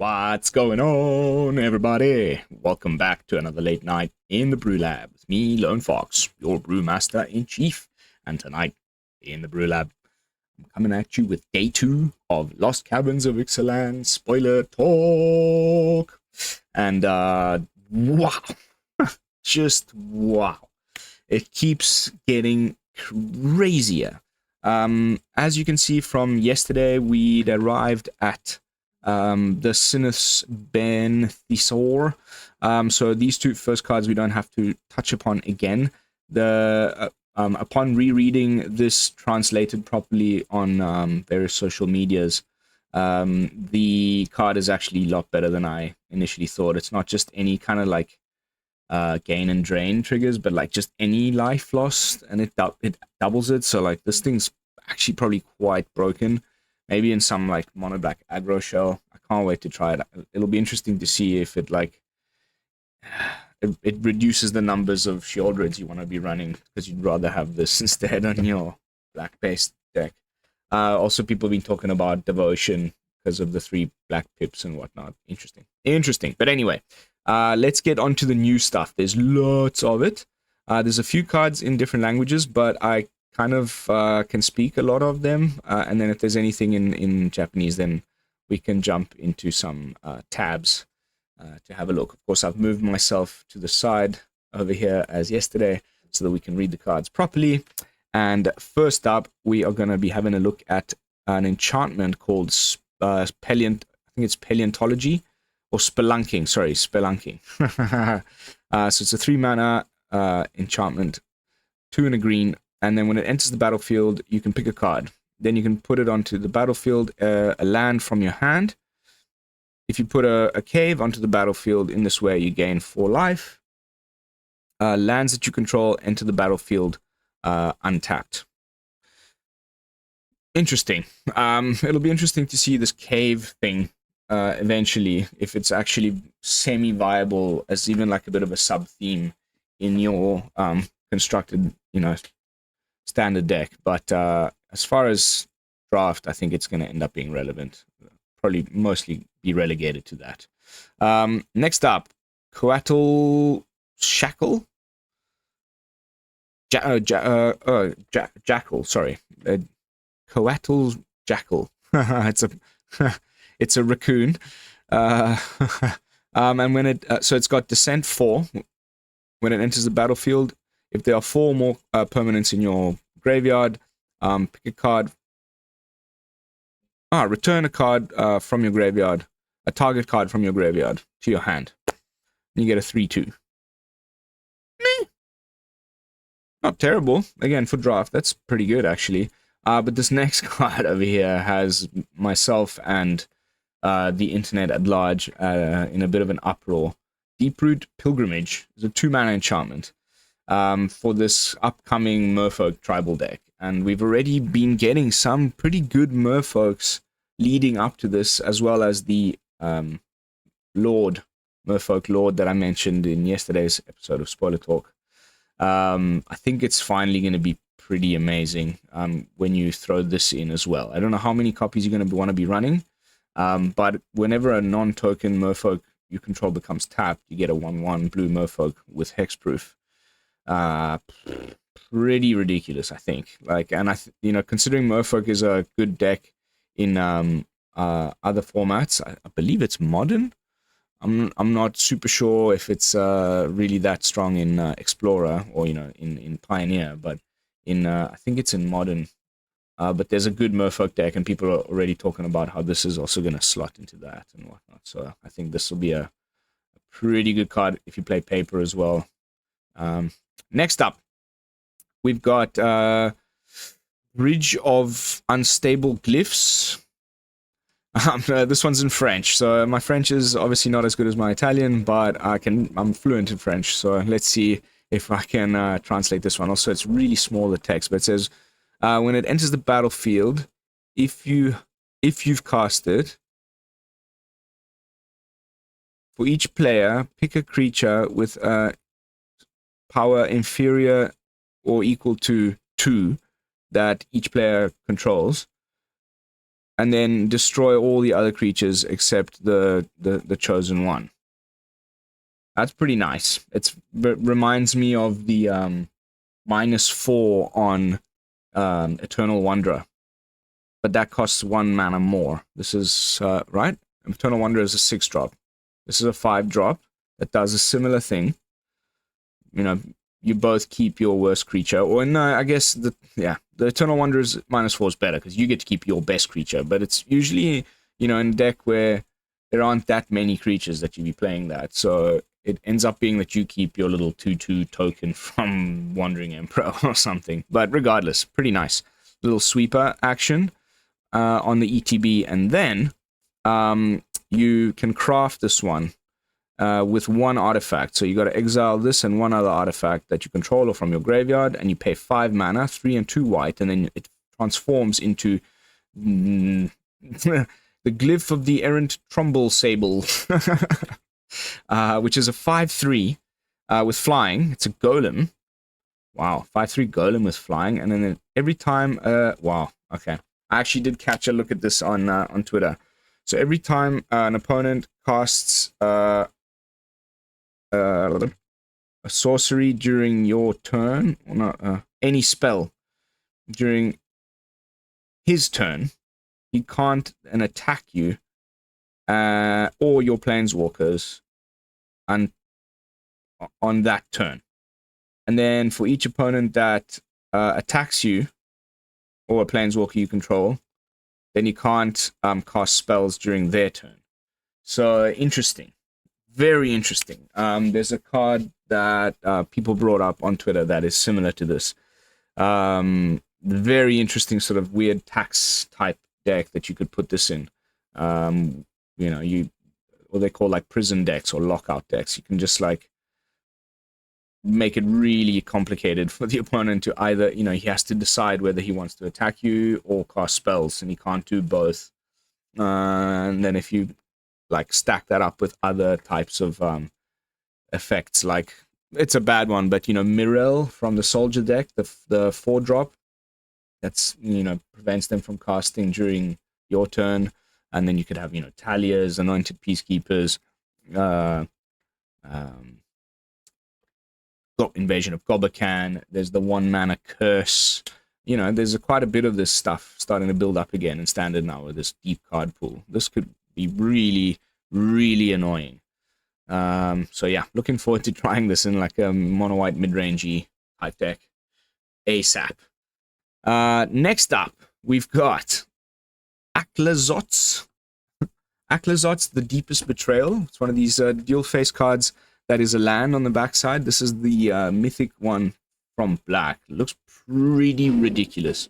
What's going on, everybody? Welcome back to another late night in the Brew Lab. It's me, Lone Fox, your brewmaster in chief. And tonight, in the Brew Lab, I'm coming at you with day 2 of Lost Caverns of Ixalan spoiler talk. And wow, just wow. It keeps getting crazier. As you can see from yesterday, we'd arrived at the Sinus Ben Thesaur. So these two first cards we don't have to touch upon again. Upon rereading this translated properly on various social medias, the card is actually a lot better than I initially thought. It's not just any kind of like gain and drain triggers, but like just any life lost, and it doubles it. So like this thing's actually probably quite broken. Maybe in some like mono black aggro shell. I can't wait to try it. It'll be interesting to see if it like it reduces the numbers of Shieldreds you want to be running, because you'd rather have this instead on your black based deck. Also, people have been talking about Devotion because of the 3 black pips and whatnot. Interesting. But anyway, let's get on to the new stuff. There's lots of it. There's a few cards in different languages, but I kind of can speak a lot of them, and then if there's anything in Japanese, then we can jump into some tabs to have a look. Of course, I've moved myself to the side over here as yesterday so that we can read the cards properly. And first up, we are going to be having a look at an enchantment called I think it's Paleontology or Spelunking. Sorry, Spelunking. So it's a 3 mana enchantment, 2 and a green. And then when it enters the battlefield, you can pick a card. Then you can put it onto the battlefield, a land from your hand. If you put a cave onto the battlefield in this way, you gain 4 life. Lands that you control enter the battlefield untapped. Interesting. It'll be interesting to see this cave thing eventually, if it's actually semi-viable as even like a bit of a sub-theme in your constructed, standard deck. But as far as draft, I think it's going to end up being relevant. Probably mostly be relegated to that. Next up, Coatl Shackle. Jackal, sorry. Coatl Jackal. It's a raccoon. And when it so it's got Descent 4. When it enters the battlefield, if there are 4 or more permanents in your graveyard, pick a card. Return a card from your graveyard, a target card from your graveyard to your hand. You get a 3/2. Meh. Not terrible. Again, for draft, that's pretty good actually. But this next card over here has myself and the internet at large in a bit of an uproar. Deeproot Pilgrimage is a 2 mana enchantment for this upcoming Merfolk tribal deck. And we've already been getting some pretty good Merfolks leading up to this, as well as the Merfolk Lord that I mentioned in yesterday's episode of Spoiler Talk. I think it's finally going to be pretty amazing when you throw this in as well. I don't know how many copies you're going to want to be running, but whenever a non-token Merfolk you control becomes tapped, you get a 1/1 blue Merfolk with hexproof. Pretty ridiculous, I think. Considering Merfolk is a good deck in other formats, I believe it's modern. I'm not super sure if it's really that strong in Explorer or in Pioneer, but I think it's in modern. But there's a good Merfolk deck, and people are already talking about how this is also going to slot into that and whatnot. So I think this will be a pretty good card if you play paper as well. Next up, we've got Bridge of Unstable Glyphs. This one's in French, so my French is obviously not as good as my Italian, but I'm fluent in French, so let's see if I can translate this one. Also, it's really small, the text, but it says, when it enters the battlefield, if you've cast it, for each player, pick a creature with power inferior or equal to 2 that each player controls. and then destroy all the other creatures except the chosen one. That's pretty nice. It reminds me of the -4 on Eternal Wanderer, but that costs 1 mana more. This is right. Eternal Wanderer is a 6-drop. This is a 5-drop that does a similar thing. You know, you both keep your worst creature, or no, I guess the Eternal Wanderer's -4 is better because you get to keep your best creature. But it's usually, you know, in a deck where there aren't that many creatures that you'd be playing that, so it ends up being that you keep your little 2/2 token from Wandering Emperor or something. But regardless, pretty nice little sweeper action on the ETB, and then you can craft this one with 1 artifact. So you got to exile this and 1 other artifact that you control or from your graveyard, and you pay 5 mana, 3 and 2 white, and then it transforms into the Glyph of the Errant Trumbull Sable, which is a 5/3 with flying. It's a golem. Wow, 5/3 golem with flying, and then every time, wow, okay. I actually did catch a look at this on Twitter. So every time an opponent casts a sorcery during your turn, or not, any spell during his turn, he can't attack you or your planeswalkers on that turn. And then for each opponent that attacks you or a planeswalker you control, then you can't cast spells during their turn. So interesting. Very interesting. There's a card that people brought up on Twitter that is similar to this. Very interesting sort of weird tax type deck that you could put this in. You know, what they call like prison decks or lockout decks. You can just like make it really complicated for the opponent to either, you know, he has to decide whether he wants to attack you or cast spells, and he can't do both. And then if you like stack that up with other types of effects, like it's a bad one, but you know, Mirel from the soldier deck, the 4-drop, that's, you know, prevents them from casting during your turn. And then you could have, you know, Talias, Anointed Peacekeepers, Invasion of Gobakan. There's the 1 mana curse. You know, there's quite a bit of this stuff starting to build up again in Standard now with this deep card pool. This could be really, really annoying. So yeah, looking forward to trying this in like a mono white mid-rangey type deck ASAP. Next up, we've got Aklazots. Aklazots, the Deepest Betrayal. It's one of these dual face cards that is a land on the backside. This is the mythic one from Black. It looks pretty ridiculous.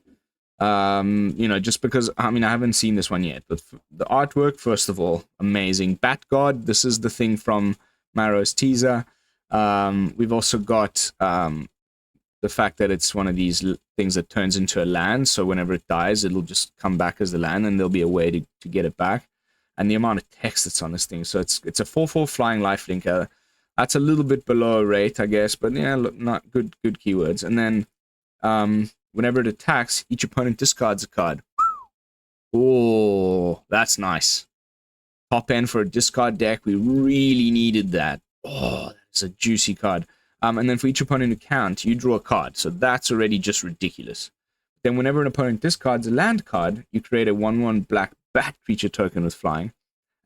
You know, just because, I mean, I haven't seen this one yet, but the artwork, first of all, amazing. Bat God, this is the thing from Marrow's teaser. We've also got the fact that it's one of these things that turns into a land, so whenever it dies, it'll just come back as the land, and there'll be a way to get it back. And the amount of text that's on this thing, so it's a 4/4 flying lifelink. That's a little bit below rate, I guess, but yeah, look, not good keywords. And then whenever it attacks, each opponent discards a card. Oh, that's nice. Top end for a discard deck. We really needed that. Oh, that's a juicy card. And then for each opponent to count, you draw a card. So that's already just ridiculous. Then whenever an opponent discards a land card, you create a 1/1 black bat creature token with flying.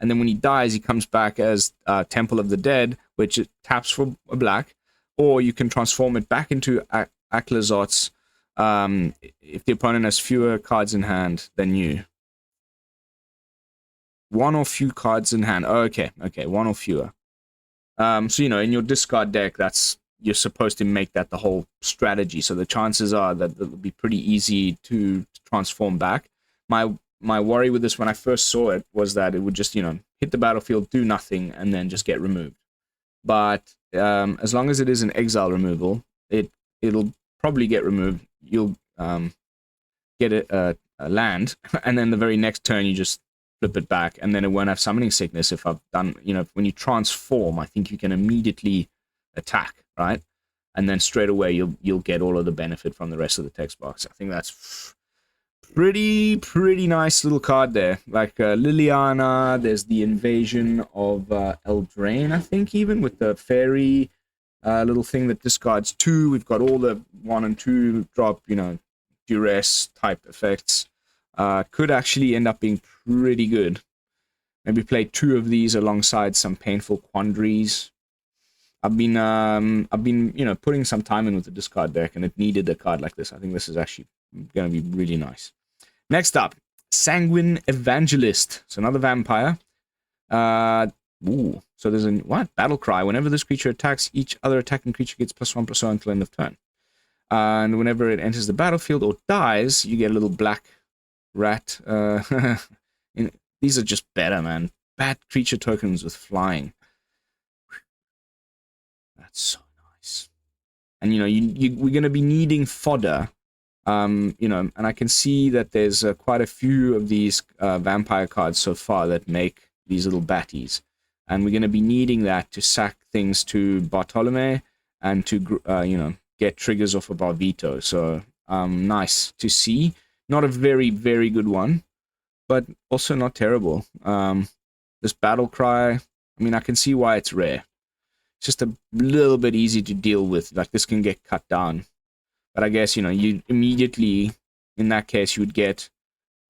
And then when he dies, he comes back as Temple of the Dead, which it taps for a black. Or you can transform it back into Aklazots if the opponent has fewer cards in hand than you. 1 or few cards in hand. Oh, okay, 1 or fewer. So, you know, in your discard deck, you're supposed to make that the whole strategy. So the chances are that it'll be pretty easy to transform back. My worry with this when I first saw it was that it would just, you know, hit the battlefield, do nothing, and then just get removed. But as long as it is an exile removal, it'll probably get removed. You'll get a land, and then the very next turn you just flip it back, and then it won't have summoning sickness. If I've done, you know, when you transform, I think you can immediately attack, right? And then straight away you'll get all of the benefit from the rest of the text box. I think that's Pretty nice little card there. Like Liliana, there's the Invasion of Eldraine, I think, even with the fairy little thing that discards 2. We've got all the 1 and 2 drop, you know, duress type effects. Could actually end up being pretty good. Maybe play 2 of these alongside some Painful Quandaries. I've been you know, putting some time in with the discard deck, and it needed a card like this. I think this is actually going to be really nice. Next up, Sanguine Evangelist. So another vampire. So there's a what? Battle cry. Whenever this creature attacks, each other attacking creature gets +1/+1 until end of turn. And whenever it enters the battlefield or dies, you get a little black rat. These are just better, man. Bad creature tokens with flying. That's so nice. And you know, we're going to be needing fodder. You know, and I can see that there's quite a few of these vampire cards so far that make these little batties. And we're going to be needing that to sack things to Bartolome and to, you know, get triggers off of our veto. So, nice to see. Not a very, very good one, but also not terrible. This Battle Cry, I mean, I can see why it's rare. It's just a little bit easy to deal with. Like, this can get cut down. But I guess, you know, you immediately, in that case, you would get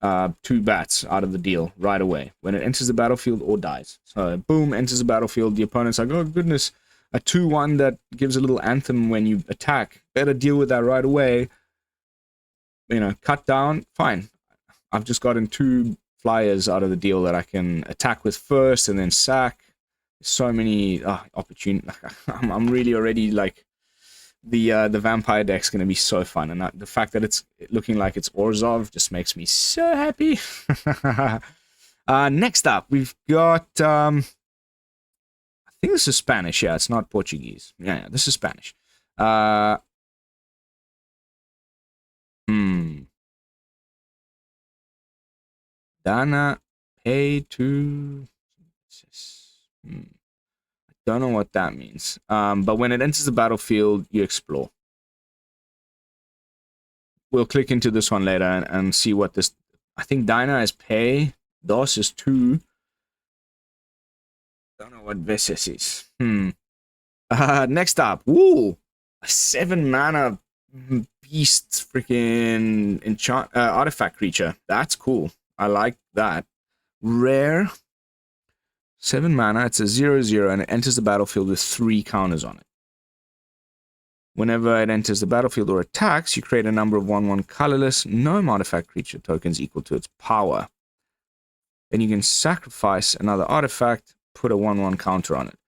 2 bats out of the deal right away when it enters the battlefield or dies. So, boom, enters the battlefield. The opponent's like, oh, goodness, a 2/1 that gives a little anthem when you attack. Better deal with that right away. You know, cut down, fine. I've just gotten 2 flyers out of the deal that I can attack with first and then sack. So many opportunities. I'm really already like, the vampire deck's going to be so fun, and the fact that it's looking like it's Orzhov just makes me so happy. Next up, we've got, I think this is Spanish. Yeah, it's not Portuguese. Yeah, this is Spanish. Dana pay to... Don't know what that means. But when it enters the battlefield, you explore. We'll click into this one later and see what this... I think Dinah is pay. Dos is 2. Don't know what Veses is. Next up. Woo! A 7 mana beast freaking enchant artifact creature. That's cool. I like that. Rare. 7 mana, it's a 0/0, and it enters the battlefield with 3 counters on it. Whenever it enters the battlefield or attacks, you create a number of 1/1 colorless gnome artifact creature tokens equal to its power. Then you can sacrifice another artifact, put a 1/1 counter on it.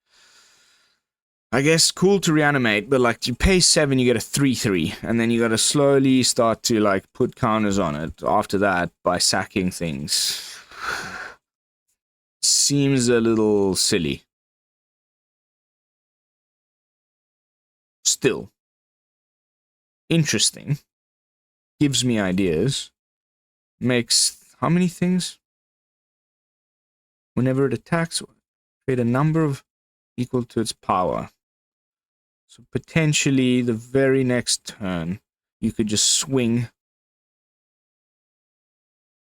I guess cool to reanimate, but like you pay 7, you get a 3/3, and then you gotta slowly start to like put counters on it after that by sacking things. Seems a little silly. Still. Interesting. Gives me ideas. Makes how many things? Whenever it attacks, create a number of equal to its power. So potentially the very next turn, you could just swing.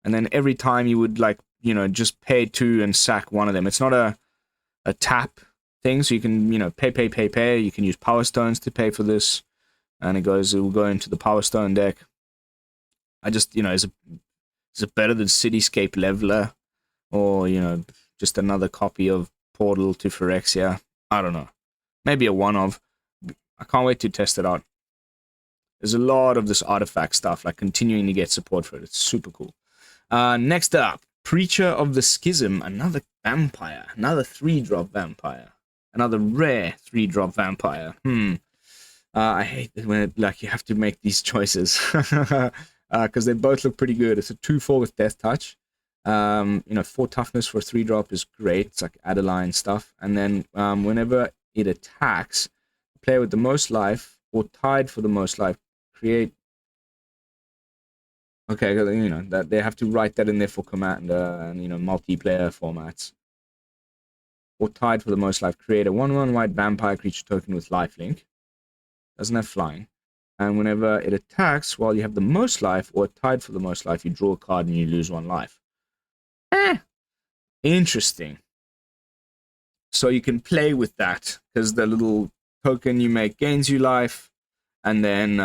And then every time you would like, you know, just pay 2 and sack one of them. It's not a tap thing, so you can, you know, pay. You can use Power Stones to pay for this, and it will go into the Power Stone deck. I just, you know, is it better than Cityscape Leveler, or, you know, just another copy of Portal to Phyrexia? I don't know. Maybe a one-of. I can't wait to test it out. There's a lot of this artifact stuff, like continuing to get support for it. It's super cool. Next up, Preacher of the Schism, another vampire, another 3-drop vampire, another rare 3-drop vampire. I hate it when like you have to make these choices because they both look pretty good. It's a 2/4 with Death Touch. You know, 4 toughness for 3-drop is great. It's like Adeline stuff. And then whenever it attacks, the player with the most life or tied for the most life create. Okay, you know, that they have to write that in there for Commander and, you know, multiplayer formats. Or tied for the most life, create a 1/1 white vampire creature token with lifelink. Doesn't have flying. And whenever it attacks, while you have the most life or tied for the most life, you draw a card and you lose 1 life. Interesting. So you can play with that because the little token you make gains you life, and then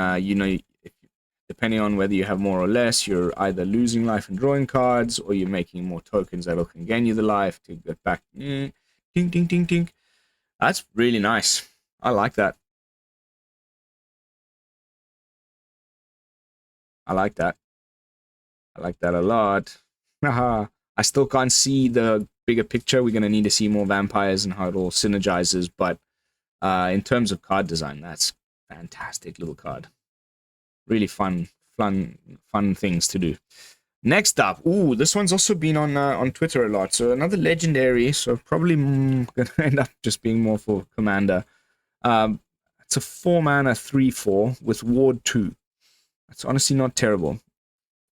depending on whether you have more or less, you're either losing life and drawing cards, or you're making more tokens that can gain you the life to get back. Ding, ding, ding, ding. That's really nice. I like that. I like that. I like that a lot. I still can't see the bigger picture. We're going to need to see more vampires and how it all synergizes. But in terms of card design, that's fantastic little card. Really fun things to do. Next up, ooh, this one's also been on Twitter a lot. So another legendary. So probably going to end up just being more for Commander. It's a 4-mana 3/4 with Ward 2. That's honestly not terrible.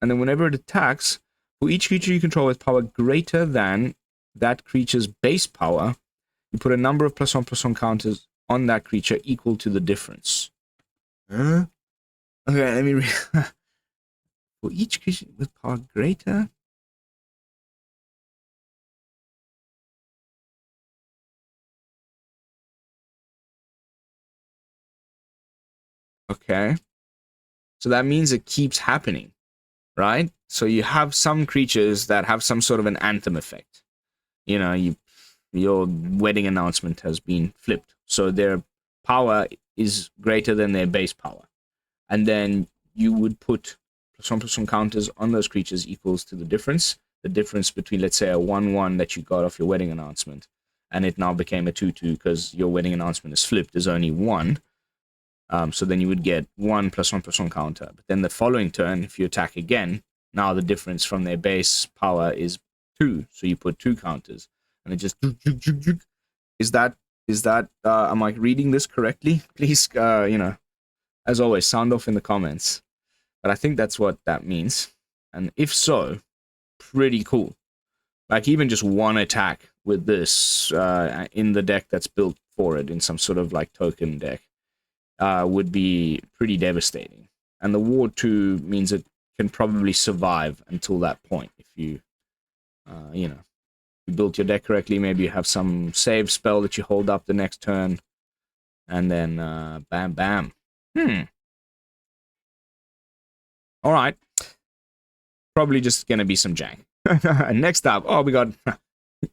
And then whenever it attacks, for each creature you control with power greater than that creature's base power, you put a number of +1/+1 counters on that creature equal to the difference. Huh? Okay, let me read. For each creature with power greater. Okay. So that means it keeps happening, right? So you have some creatures that have some sort of an anthem effect. You know, your wedding announcement has been flipped. So their power is greater than their base power. And then you would put +1/+1 counters on those creatures equals to the difference. The difference between, let's say, a 1/1 that you got off your wedding announcement, and it now became a 2/2 because your wedding announcement is flipped. There's only 1. So then you would get 1 +1/+1 counter. But then the following turn, if you attack again, now the difference from their base power is 2. So you put 2 counters. And it just... Is that... am I reading this correctly? Please, as always, sound off in the comments. But I think that's what that means. And if so, pretty cool. Like, even just one attack with this in the deck that's built for it, in some sort of, like, token deck, would be pretty devastating. And the Ward 2 means it can probably survive until that point. If you, you built your deck correctly, maybe you have some save spell that you hold up the next turn, and then bam, bam. All right. Probably just going to be some jank. Next up, we got...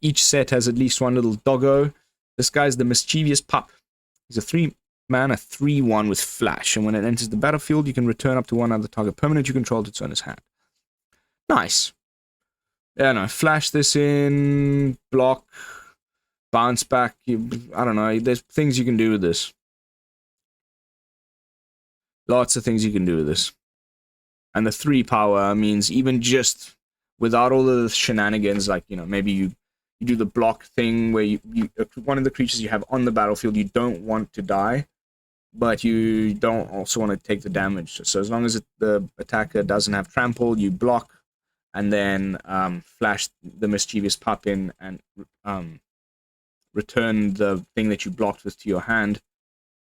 Each set has at least one little doggo. This guy's the Mischievous Pup. He's a 3-mana 3/1 with flash, and when it enters the battlefield, you can return up to one other target permanent you control to its owner's hand. Nice. Yeah, no, flash this in, block, bounce back. I don't know. There's things you can do with this. Lots of things you can do with this. And the 3 power means even just without all of the shenanigans, like, maybe you do the block thing where you one of the creatures you have on the battlefield you don't want to die, but you don't also want to take the damage. So as long as the attacker doesn't have trample, you block, and then flash the Mischievous Pup in and return the thing that you blocked with to your hand.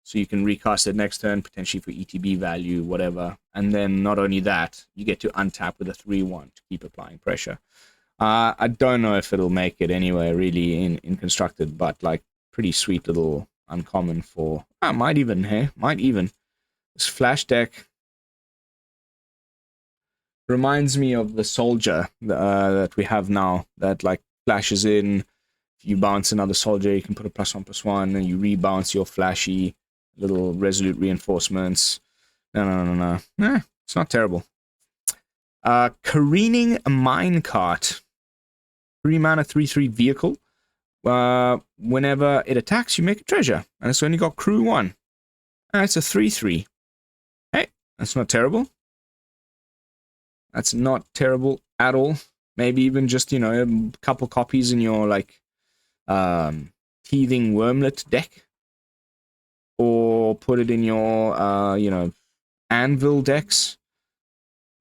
So you can recast it next turn, potentially for ETB value, whatever. And then not only that, you get to untap with a 3/1 to keep applying pressure. I don't know if it'll make it anywhere really in Constructed, but like pretty sweet little uncommon for... might even. This flash deck reminds me of the Soldier that we have now, that like flashes in. If you bounce another Soldier, you can put a +1/+1, and you rebounce your flashy little Resolute Reinforcements. No. It's not terrible. Careening Minecart. 3-mana 3/3 vehicle. Whenever it attacks, you make a treasure. And it's only got crew 1. And it's a 3/3. Hey, that's not terrible. That's not terrible at all. Maybe even just, a couple copies in your, like, Teething Wormlet deck. Or put it in your, Anvil decks.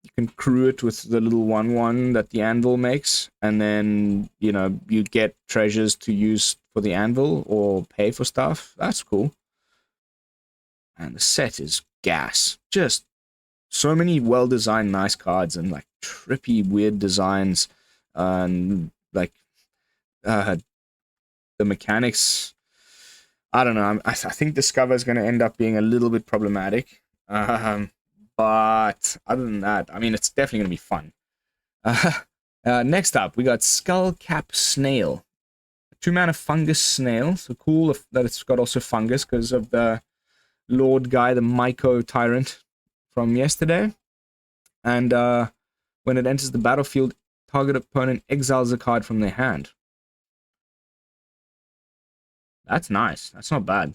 You can crew it with the little 1/1 that the Anvil makes, and then, you get treasures to use for the Anvil or pay for stuff. That's cool. And the set is gas. Just so many well-designed, nice cards and like trippy, weird designs. And like the mechanics. I don't know. I think Discover is going to end up being a little bit problematic. But other than that, I mean, it's definitely going to be fun. Next up, we got Skullcap Snail. 2-mana fungus snail. So cool that it's got also fungus because of the Lord guy, the Myco Tyrant from yesterday. And when it enters the battlefield, target opponent exiles a card from their hand. That's nice. That's not bad.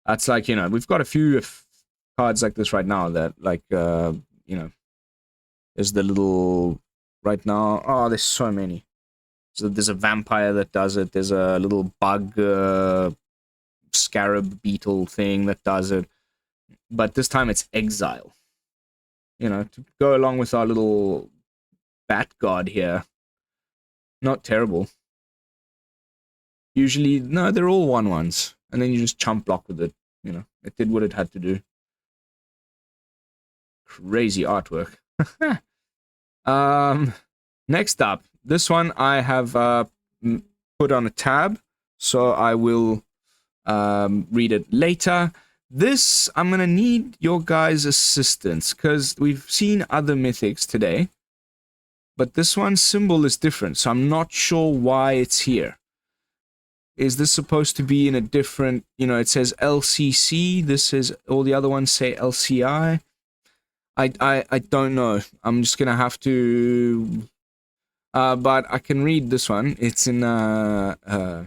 That's like, you know, we've got a few cards like this right now that, like, you know, there's the little, right now, oh, there's so many. So there's a vampire that does it. There's a little bug, scarab beetle thing that does it. But this time it's exile. You know, to go along with our little bat god here. Not terrible. Usually, no, they're all 1/1s. And then you just chump block with it. You know, it did what it had to do. Crazy artwork. Next up, this one I have put on a tab, so I will read it later. This, I'm going to need your guys' assistance, because we've seen other mythics today, but this one's symbol is different, so I'm not sure why it's here. Is this supposed to be in a different, you know, it says LCC, this is, all the other ones say LCI. I don't know. I'm just going to have to, but I can read this one. It's in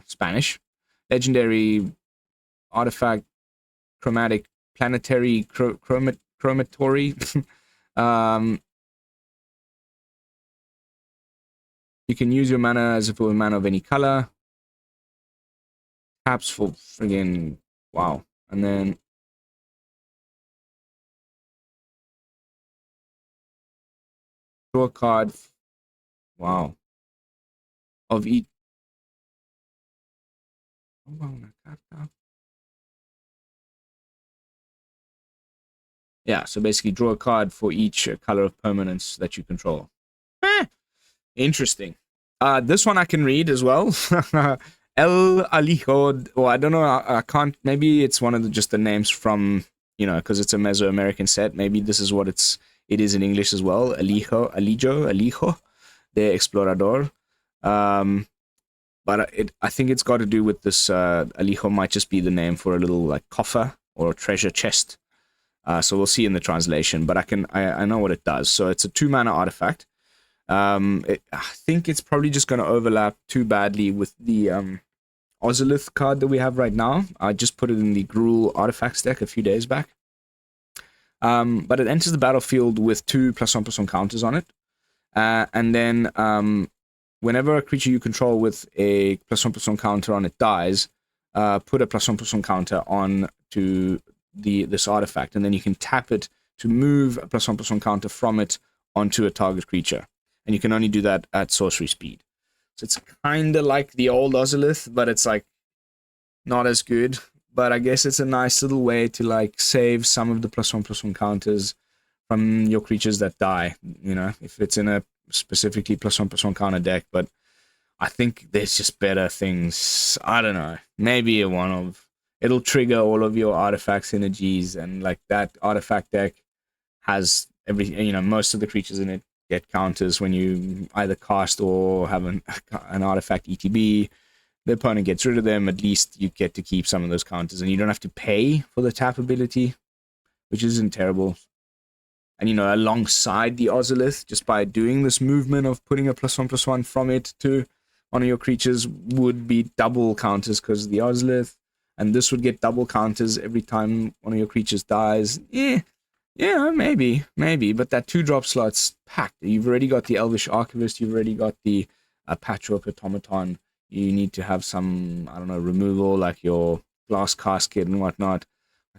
Spanish. Legendary artifact, chromatic, planetary, chromatory. You can use your mana as if it were mana of any color. Taps for friggin', wow. And then draw a card, wow, of each. Yeah, so basically draw a card for each color of permanence that you control. Interesting. This one I can read as well. El Alijo, or I don't know, I can't, maybe it's one of just the names from, you know, because it's a Mesoamerican set. Maybe this is what it is in English as well. Alijo de Explorador. But I think it's got to do with this, Alijo might just be the name for a little like coffer or a treasure chest. So we'll see in the translation, but I know what it does. So it's a 2-mana artifact. I think it's probably just going to overlap too badly with the Ozolith card that we have right now. I just put it in the Gruul artifacts deck a few days back. But it enters the battlefield with 2 +1/+1 counters on it. And then whenever a creature you control with a +1/+1 counter on it dies, put a +1/+1 counter on to this artifact, and then you can tap it to move a +1/+1 counter from it onto a target creature. And you can only do that at sorcery speed. So it's kind of like the old Ozolith, but it's like not as good. But I guess it's a nice little way to like save some of the +1/+1 counters from your creatures that die, you know, if it's in a specifically +1/+1 counter deck. But I think there's just better things. I don't know. Maybe it'll trigger all of your artifact synergies, and like that artifact deck has you know, most of the creatures in it get counters when you either cast or have an artifact ETB. The opponent gets rid of them. At least you get to keep some of those counters, and you don't have to pay for the tap ability, which isn't terrible. And, you know, alongside the Ozolith, just by doing this movement of putting a +1/+1 from it to one of your creatures would be double counters, because the Ozolith, and this would get double counters every time one of your creatures dies. Yeah, maybe, but that 2-drop slot's packed. You've already got the Elvish Archivist, you've already got the Patchwork Automaton. You need to have some, I don't know, removal, like your Glass Casket and whatnot.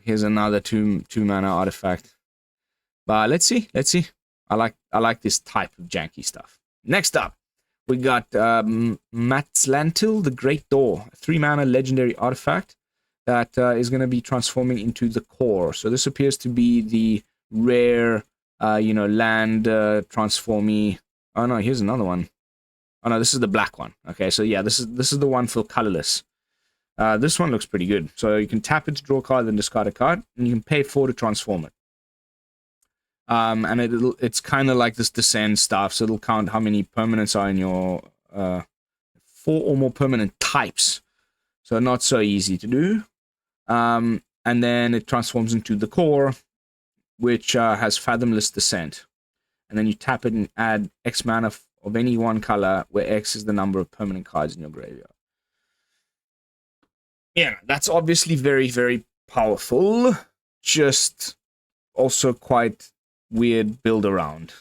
Here's another 2-mana artifact. But let's see. I like this type of janky stuff. Next up, we got Matzlantil, the Great Door, a 3-mana legendary artifact that is going to be transforming into the core. So this appears to be the rare, land transformee. Oh no, here's another one. Oh no, this is the black one. Okay, so yeah, this is the one for colorless. This one looks pretty good. So you can tap it to draw a card, then discard a card, and you can pay 4 to transform it. And it's kind of like this descend stuff, so it'll count how many permanents are in your 4 or more permanent types. So not so easy to do. And then it transforms into the core, which has Fathomless Descent. And then you tap it and add X mana of any one color, where X is the number of permanent cards in your graveyard. Yeah, that's obviously very, very powerful. Just also quite weird build around.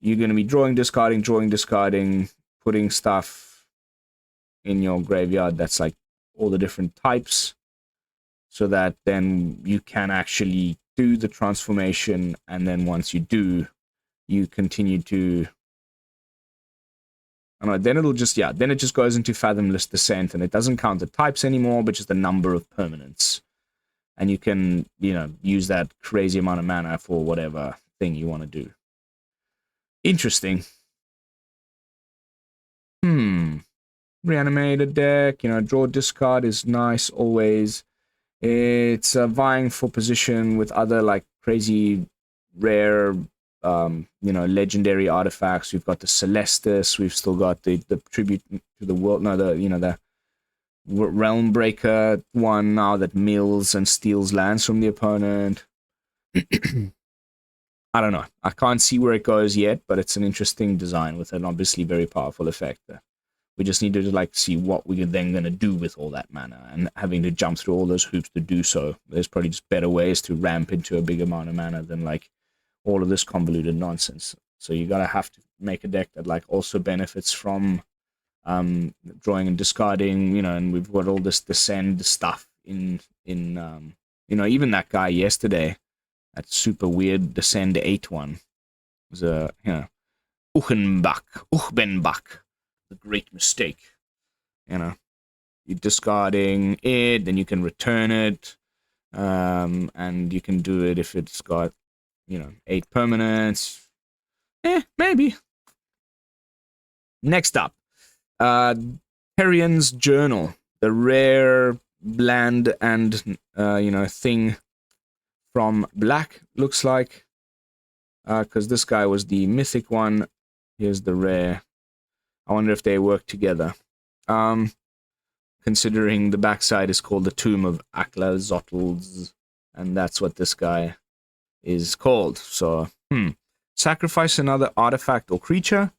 You're going to be drawing, discarding, putting stuff in your graveyard that's like all the different types, so that then you can actually do the transformation, and then once you do, you continue to... I don't know, then it'll just, yeah, then it just goes into Fathomless Descent, and it doesn't count the types anymore, but just the number of permanents. And you can, use that crazy amount of mana for whatever thing you want to do. Interesting. Reanimated deck, draw, discard is nice always. It's vying for position with other, like, crazy, rare, legendary artifacts. We've got the Celestus. We've still got the tribute to the world. No, the Realm Breaker one now that mills and steals lands from the opponent. I don't know. I can't see where it goes yet, but it's an interesting design with an obviously very powerful effect there. We just need to see what we're then going to do with all that mana, and having to jump through all those hoops to do so. There's probably just better ways to ramp into a big amount of mana than all of this convoluted nonsense. So you gotta have to make a deck that also benefits from drawing and discarding, and we've got all this descend stuff in even that guy yesterday, that super weird descend 8 one, was a Uchbenbach, the great mistake. You're discarding it, then you can return it, and you can do it if it's got 8 permanents. Maybe. Next up, Perion's Journal, the rare bland and thing from black, looks like, because this guy was the mythic one. Here's the rare. I wonder if they work together, considering the backside is called the Tomb of Aklazotls, and that's what this guy is called. So sacrifice another artifact or creature,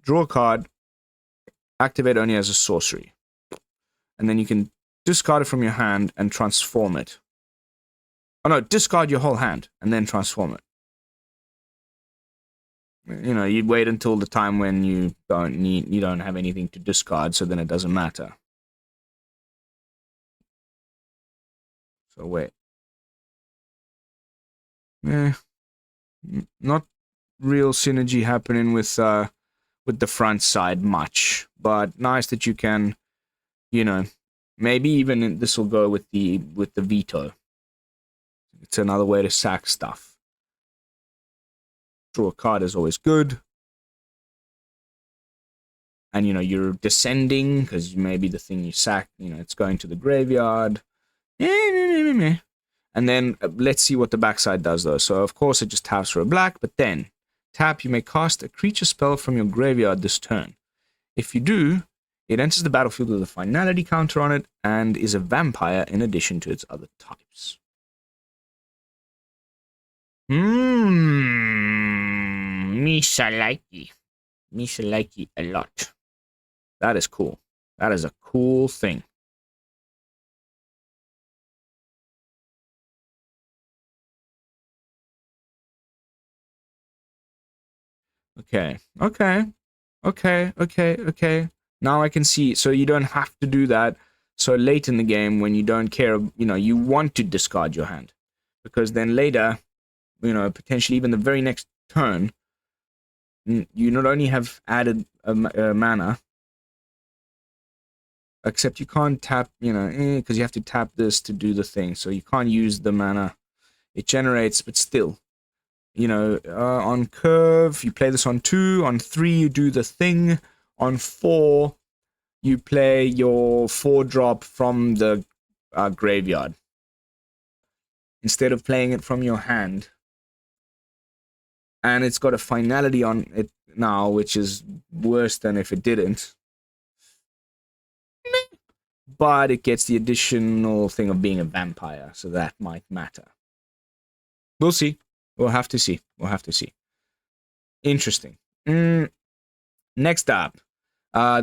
draw a card, activate only as a sorcery, and then you can discard it from your hand and transform it. Oh no, discard your whole hand and then transform it. You'd wait until the time when you don't have anything to discard, so then it doesn't matter. So wait. Not real synergy happening with the front side much, but nice that you can, maybe even this will go with the veto. It's another way to sack stuff. Draw a card is always good. And, you're descending, because maybe the thing you sack, it's going to the graveyard. And then let's see what the backside does, though. So, of course, it just taps for a black, but then tap, you may cast a creature spell from your graveyard this turn. If you do, it enters the battlefield with a finality counter on it and is a vampire in addition to its other types. Misha likey a lot. That is cool. That is a cool thing. Okay. Now I can see. So you don't have to do that so late in the game when you don't care, you want to discard your hand. Because then later, potentially even the very next turn, you not only have added mana, Except you can't tap, you know, because you have to tap this to do the thing. So you can't use the mana it generates, but still. You know, on curve, you play this on 2. On 3, you do the thing. On 4, you play your 4-drop from the graveyard. Instead of playing it from your hand. And it's got a finality on it now, which is worse than if it didn't. But it gets the additional thing of being a vampire, so that might matter. We'll see. We'll have to see. We'll have to see. Interesting. Next up.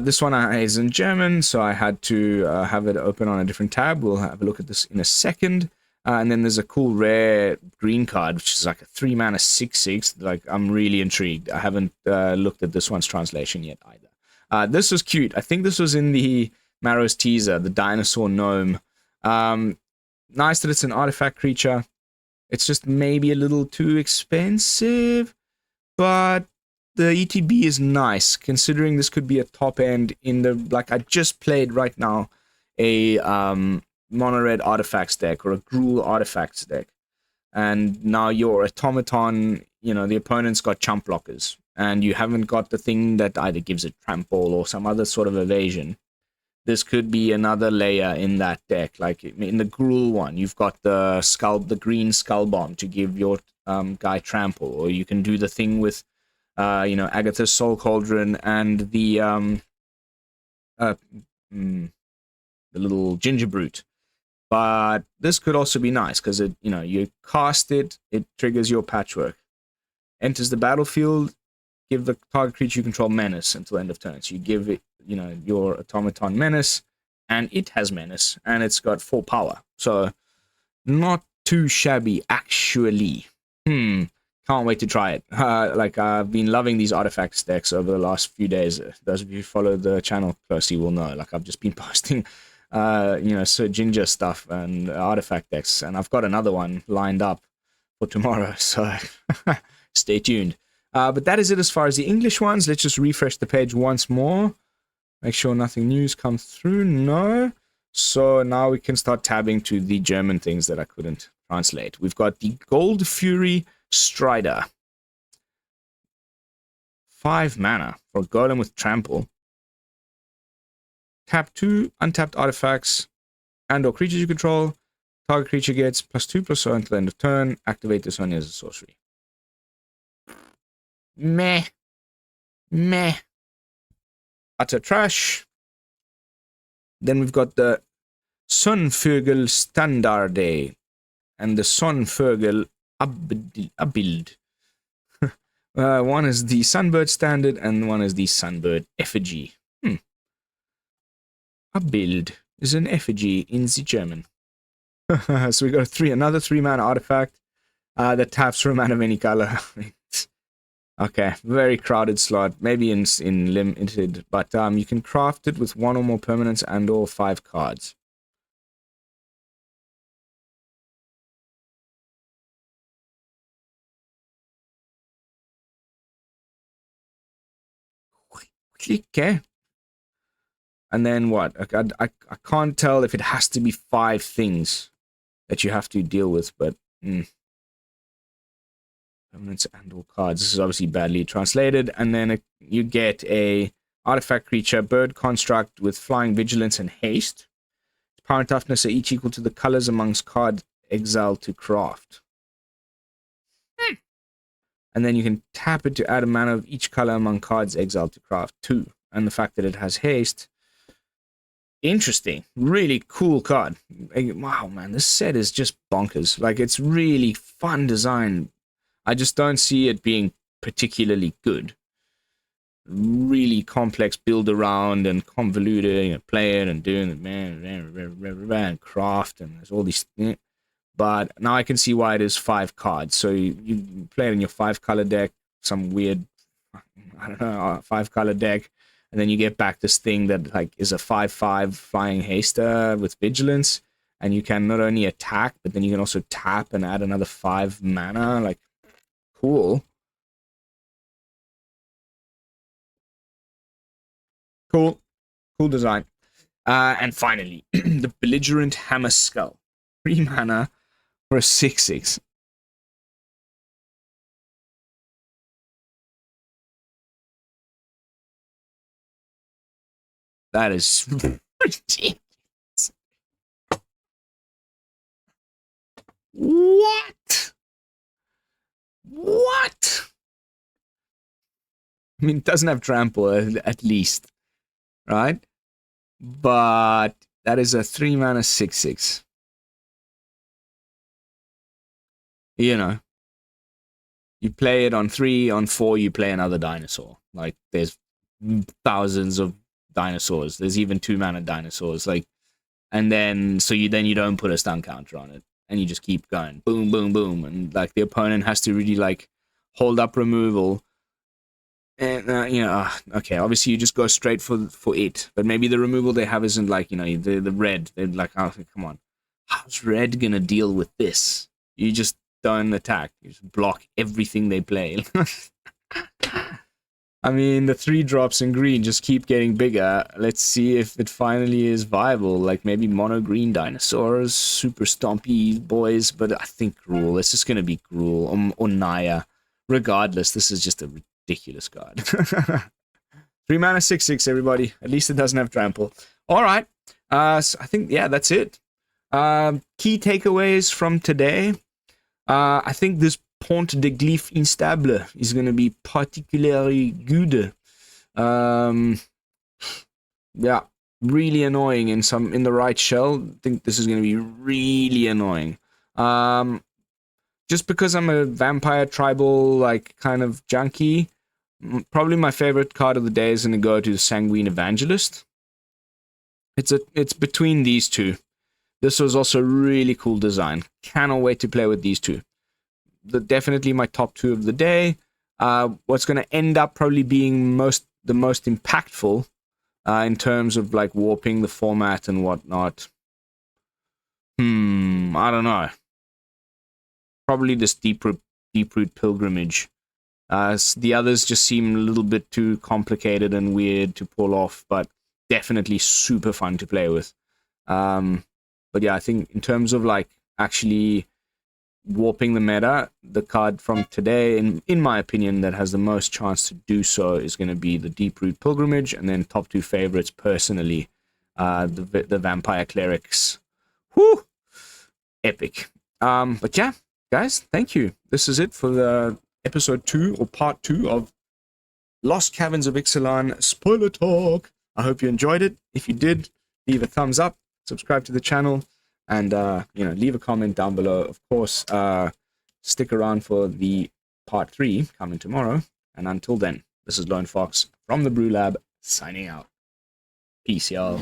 This one is in German, so I had to have it open on a different tab. We'll have a look at this in a second. And then there's a cool rare green card, which is like a 3-mana 6/6. Like, I'm really intrigued. I haven't looked at this one's translation yet either. This was cute. I think this was in the Marrow's teaser, the dinosaur gnome. Nice that it's an artifact creature. It's just maybe a little too expensive, but the ETB is nice, considering this could be a top end in the, like, I just played right now a mono-red artifacts deck, or a Gruul artifacts deck, and now your automaton, you know, the opponent's got chump blockers, and you haven't got the thing that either gives it trample or some other sort of evasion. This could be another layer in that deck. Like in the Gruul one, you've got the green skull bomb to give your guy trample, or you can do the thing with you know, Agatha's Soul Cauldron and the little Ginger Brute. But this could also be nice because it, you know, you cast it, it triggers your Patchwork, enters the battlefield, give the target creature you control menace until end of turn. So you give it, you know, your automaton menace, and it has menace, and it's got 4 power. So not too shabby, actually. Can't wait to try it. Like, I've been loving these artifacts decks over the last few days. Those of you who follow the channel closely will know. Like, I've just been posting, you know, Sir Ginger stuff and artifact decks, and I've got another one lined up for tomorrow. So stay tuned. But that is it as far as the English ones. Let's just refresh the page once more. Make sure nothing new's come through. No. So now we can start tabbing to the German things that I couldn't translate. We've got the Gold Fury Strider. 5 mana for Golem with Trample. Tap 2 untapped artifacts and or creatures you control. Target creature gets +2/+0 until the end of turn. Activate this one as a sorcery. Meh. Meh. Utter trash. Then we've got the Sonnenvögel Standarde and the Sonnenvögel Abbild. One is the Sunbird Standard and one is the Sunbird Effigy. Abbild is an effigy in the German. So we got another 3-mana artifact that taps for a mana of any color. Okay, very crowded slot, maybe in limited, but you can craft it with 1 or more permanents and or 5 cards. Okay. And then what? I can't tell if it has to be 5 things that you have to deal with, but permanents and all cards. This is obviously badly translated. And then you get a artifact creature, bird construct with flying, vigilance, and haste. Power and toughness are each equal to the colors amongst card exiled to craft. And then you can tap it to add a mana of each color among cards exiled to craft 2. And the fact that it has haste. Interesting. Really cool card. Wow, man, this set is just bonkers. Like, it's really fun design. I just don't see it being particularly good. Really complex build around and convoluted, you know, play it and doing it, man, craft, and there's all these things. But now I can see why it is 5 cards. So you play it in your 5-color deck, some weird, I don't know, 5-color deck, and then you get back this thing that like is a 5/5 flying haster with vigilance, and you can not only attack, but then you can also tap and add another 5 mana. Like, cool. Cool design. And finally, the Belligerent Hammer Skull. 3 mana for a 6/6. That is ridiculous. What? What? I mean, it doesn't have trample at least, right? But that is a 3 mana 6/6. You know, you play it on 3, on 4, you play another dinosaur. Like, there's thousands of dinosaurs. There's even 2 mana dinosaurs. Like, and then, so you don't put a stun counter on it. And you just keep going. Boom, boom, boom. And, like, the opponent has to really, like, hold up removal. And, you know, okay, obviously you just go straight for it. But maybe the removal they have isn't, like, you know, the red. They're like, oh, come on. How's red gonna deal with this? You just don't attack. You just block everything they play. I mean, the 3 drops in green just keep getting bigger. Let's see if it finally is viable. Like, maybe mono green dinosaurs, super stompy boys. But I think Gruul. It's just going to be Gruul or Naya. Regardless, this is just a ridiculous card. 3 mana 6/6, everybody. At least it doesn't have trample. All right. So I think, yeah, that's it. Key takeaways from today. I think this Pont de Glyph Instable is going to be particularly good. Yeah, really annoying in the right shell. I think this is going to be really annoying. Just because I'm a vampire tribal, like, kind of junkie, probably my favorite card of the day is going to go to the Sanguine Evangelist. It's between these two. This was also a really cool design. Cannot wait to play with these two. Definitely my top 2 of the day. What's going to end up probably being the most impactful in terms of, like, warping the format and whatnot. I don't know. Probably this Deeproot Pilgrimage. The others just seem a little bit too complicated and weird to pull off, but definitely super fun to play with. But yeah, I think in terms of, like, actually warping the meta, the card from today, in my opinion, that has the most chance to do so is going to be the Deeproot Pilgrimage, and then top 2 favorites personally, the Vampire Clerics. Whew! Epic. But yeah, guys, thank you. This is it for the episode 2 or part 2 of Lost Caverns of Ixalan spoiler talk. I hope you enjoyed it. If you did, leave a thumbs up, subscribe to the channel, and you know, leave a comment down below. Of course, stick around for the part 3 coming tomorrow. And until then, this is Lone Fox from the Brew Lab signing out. Peace, y'all.